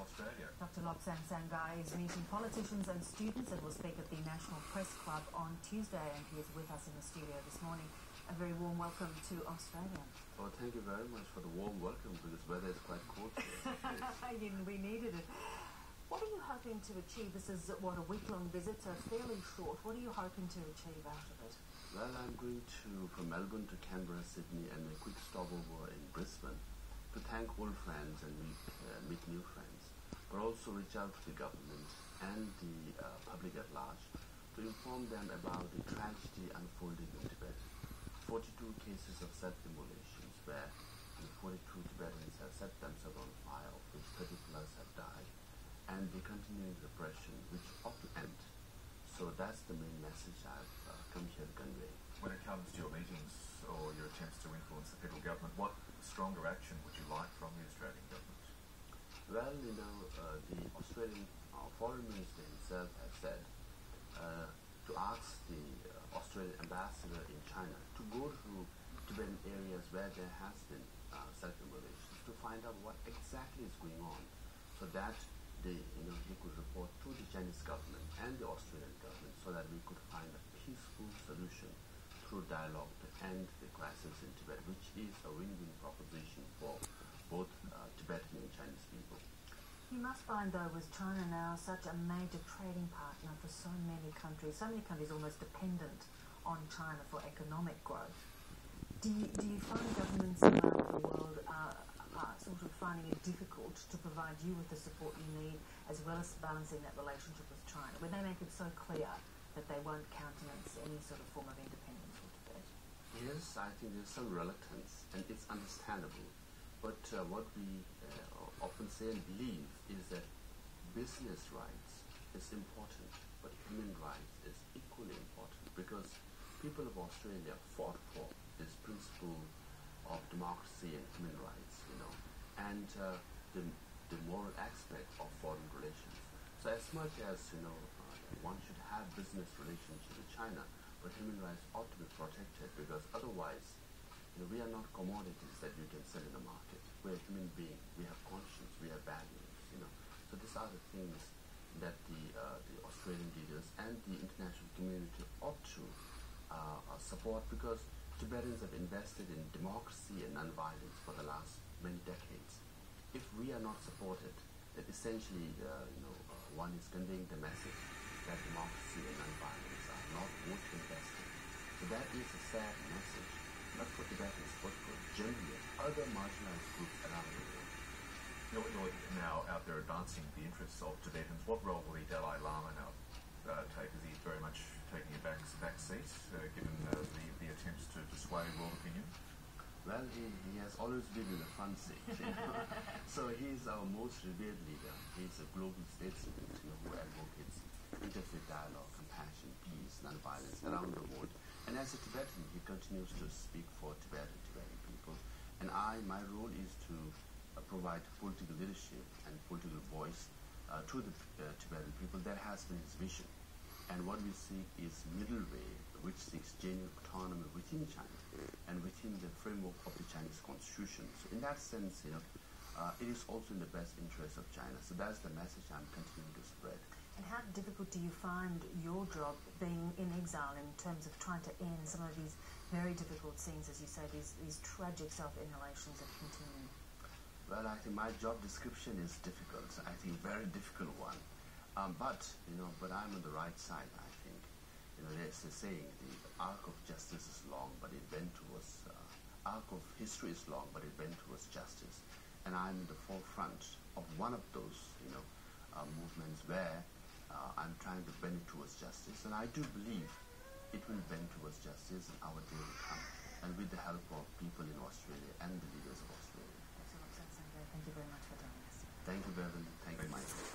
Australia. Dr. Lobsang Sangai is meeting politicians and students and will speak at the National Press Club on Tuesday, and he is with us in the studio this morning. A very warm welcome to Australia. Well, thank you very much for the warm welcome, because weather is quite cold here. We needed it. What are you hoping to achieve? This is, a week-long visit, so fairly short. What are you hoping to achieve out of it? Well, I'm going from Melbourne to Canberra, Sydney, and a quick stopover in Brisbane to thank old friends and meet new friends, but also reach out to the government and the public at large to inform them about the tragedy unfolding in Tibet. 42 cases of self-immolations where 42 Tibetans have set themselves on fire, of which 30 plus have died, and the continuing repression which ought to end. So that's the main message I've come here to convey. When it comes to your meetings or your attempts to influence the federal government, what stronger action would you like from the Australian government? Well, the Australian foreign minister himself has said to ask the Australian ambassador in China to go to Tibetan areas where there has been self-immolations to find out what exactly is going on, so that he could report to the Chinese government and the Australian government, so that we could find a peaceful solution through dialogue to end the crisis in Tibet, which is a win-win proposition for both Tibetan and Chinese people. You must find, though, with China now such a major trading partner for so many countries almost dependent on China for economic growth. Do you find governments around the world are sort of finding it difficult to provide you with the support you need, as well as balancing that relationship with China, when they make it so clear that they won't countenance any sort of form of independence for Tibet? Yes, I think there's some reluctance, and it's understandable. But what we often say and believe is that business rights is important, but human rights is equally important, because people of Australia fought for this principle of democracy and human rights, and the moral aspect of foreign relations. So as much as one should have business relationship with China, but human rights ought to be protected, because otherwise we are not commodities that you can sell in the market. We're human beings. We have conscience. We have values. So these are the things that the Australian leaders and the international community ought to support, because Tibetans have invested in democracy and non-violence for the last many decades. If we are not supported, then essentially, one is conveying the message that democracy and non-violence are not worth investing. So that is a sad message, not for Tibetans, but for generally other marginalized groups around the world. You're now out there advancing the interests of Tibetans. What role will the Dalai Lama now take? Is he very much taking a back seat, given the attempts to sway world opinion? Well, he has always been in the front seat. So he's our most revered leader. He's a global statesman who advocates interfaith dialogue, compassion, peace, non-violence around the world. And as a Tibetan, he continues to speak for Tibet and Tibetan people. And my role is to provide political leadership and political voice to the Tibetan people. That has been his vision. And what we seek is middle way, which seeks genuine autonomy within China and within the framework of the Chinese constitution. So in that sense, it is also in the best interest of China. So that's the message I'm continuing to spread. And how difficult do you find your job being in exile in terms of trying to end some of these very difficult scenes, as you say, these tragic self-immolations that continue? Well, I think my job description is difficult. I think a very difficult one. But I'm on the right side, I think. There's a saying, the arc of justice is long, but it bent towards, arc of history is long, but it bent towards justice. And I'm in the forefront of one of those, movements where I'm trying to bend it towards justice. And I do believe it will bend towards justice, and our day will come. And with the help of people in Australia and the leaders of Australia. Thank you very much for joining us. Thank you, Bevan. Thank you, Michael.